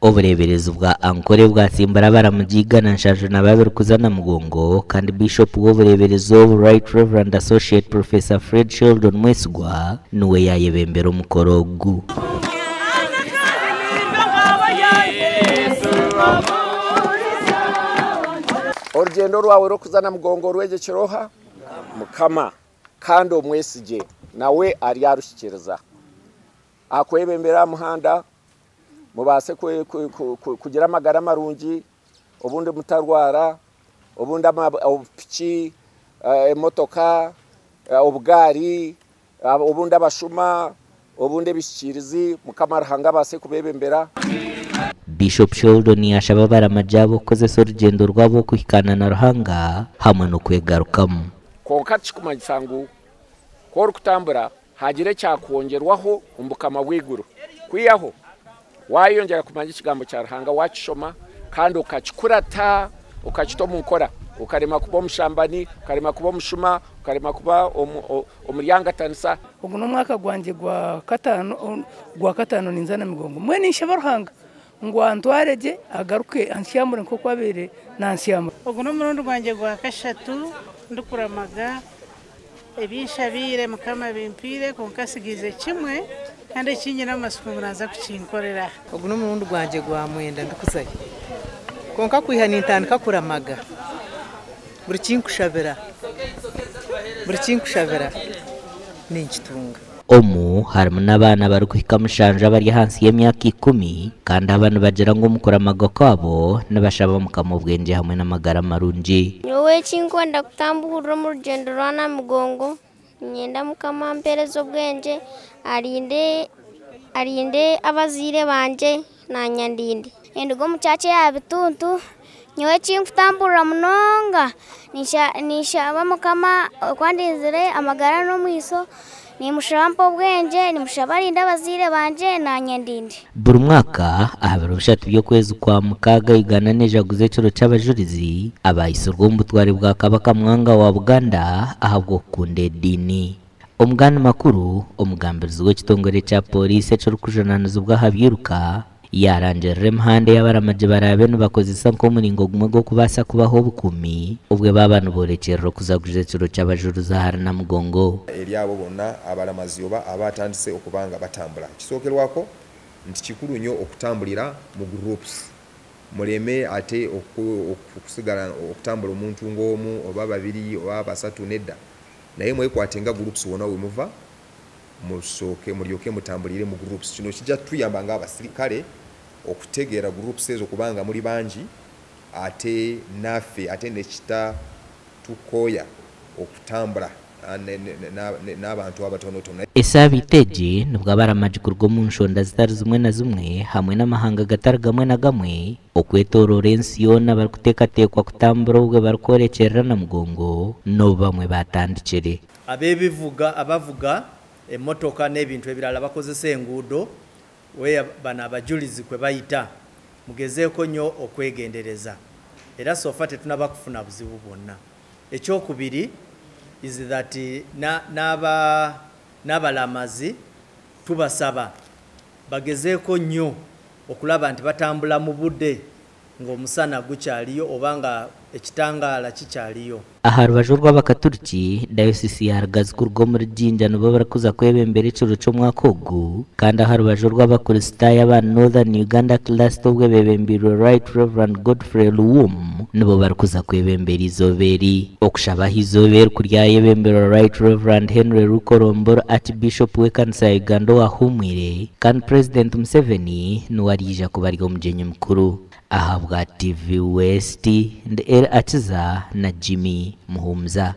Obureberezi bwa Ankole bwasimbara baramugigana nshaje nababiri kuzana mugongo kandi Bishop w'obureberezi Right Reverend Associate Professor Fred Sheldon Mwesigwa nuwe yayebembera umukoro gu. Orugendo rwawe ro kuzana mugongo rwegekeroha Mukama kandi omwesije nawe ari yarushikiriza akwebembera muhanda mubase kugira amagara marungi obundi mutarwara obundi piki emotoka obugari obundi abashuma obundi bishikirizi Mukama rahanga base kubebembera. Bishop Sheldon yashaba baramajabo kozesa urugendo rwabo kuhikana na Ruhanga hamwe no kwegarukamu konka kikumanyisangu ko kutambura hagire cyakongerwaho umbukama wiguru kwiyaho wayongera kumanya ikigambo cya Ruhanga wacishoma kandi ukakikurata ukakitoma ukora ukarema kuba mushambani ukarema kuba mushuma ukarema kuba umuryango atanisa. Ugu n'umwaka gwanjye gwa katano ninzana migongo mwe nishaba Ruhanga ngo antwareje agaruke anshyamure nko kwabere nanshyamure. Ugu n'umurundi gwanjye gwa kashatu ndukuramaga ebishabire Mukama bimpire konkasigize kimwe kandi kinyina amasuku naza kucinkorera. Ugu n'umurundi gwanjye gwa mwenda ndukuzaye konka kwihana intandika kuramaga buri kinkushabira n'inkitunga. Omu harimo n'abana bari kuhika mushanja bari hansi y'emyaka 10 kandi abantu bagira ngo mukuramaga kwabo n'abashaba Mukama bwenge hamwe n'amagara marungi. Nyowe kinkonda kutambura mu rugendo rwana mugongo nyenda Mukama mperezo bwenge arinde abazire banje na nyandinde endugo mucace yabituntu nyowe kinkutambura munonga nishaba Mukama kwandinzire amagara no mwiso ni mushampo bwenge ni mushabarinda abazire banje na nyandinde. Buri mwaka ahabara ubushatu byo kwezi kwa mukaga igana nejaguze cyo cy'abajurizi abayisurwa mubutwari bwa Kabaka Mwanga wa Buganda ahabwo kunde dini. Omugani makuru omugambirizi w'ekitongore cya polisi cyo kujananiza ubwa habyiruka yaranjere mhande y'abaramaje barabe nubakozesa nko muringo gumwe go kubasa kubaho bukumi ubwe babana borekero kuzaguze cyo cy'abajuruza hari na mugongo eryabo bonna abalamazi oba abatandise okubanga batambula kisokerwako nti kikulu nnyo okutambulira mu groups muleme ate okusigala okutambula omuntu ng'omu oba babiri oba basatu nedda naye mwekwatenga groups wona wemuva musoke mulyoke mutambulire mu groups kino kijja tuyamba nga abasirikale okutegeera groups ezo kubanga muri banji ate nafe ate nekita tukoya okutambula n'abantu abatonotono. Esabiteje nubwo abaramaje kurwo mu nshonda zitari zimwe na zimwe hamwe n'amahanga gatari gamwe na gamwe okwetorora ensiyona bari kutekatekwa kutambura ubwe bari korekerera na mugongo no bamwe batandikire abavuga emotoka n'ebintu ebirala bakozesa enguudo we bana abajulizi kwe bayita mugezeeko nnyo okwegendereza era sofa tetunabakufuna buzibu bwonna. Ekyokubiri is that n'abalamazi tubasaba bagezeeko nnyo okulaba nti batambula mu budde ng'omusana gukyaliyo obanga ekitangaala kikyaliyo. Aha rubajurwa bakaturiki dayosisi ya Rugazi kurwo muri Jinja nubo barakuza kwebembera icuro cyo mwaka ogu kandi aha rubajurwa bakristaya ba Northern Uganda Cluster ubwe bebembiro Right Reverend Godfrey Luwum nubo barakuza kwebembera izoberi okushaba izoberi kurya yebembero Right Reverend Henry Rukoromboro Archbishop w'ekanisa ya Uganda wahumwire kandi President Museveni nuwarija kubarya umujenyi mukuru. Ahabwa TV West and El Atiza na Jimmy Muhumza.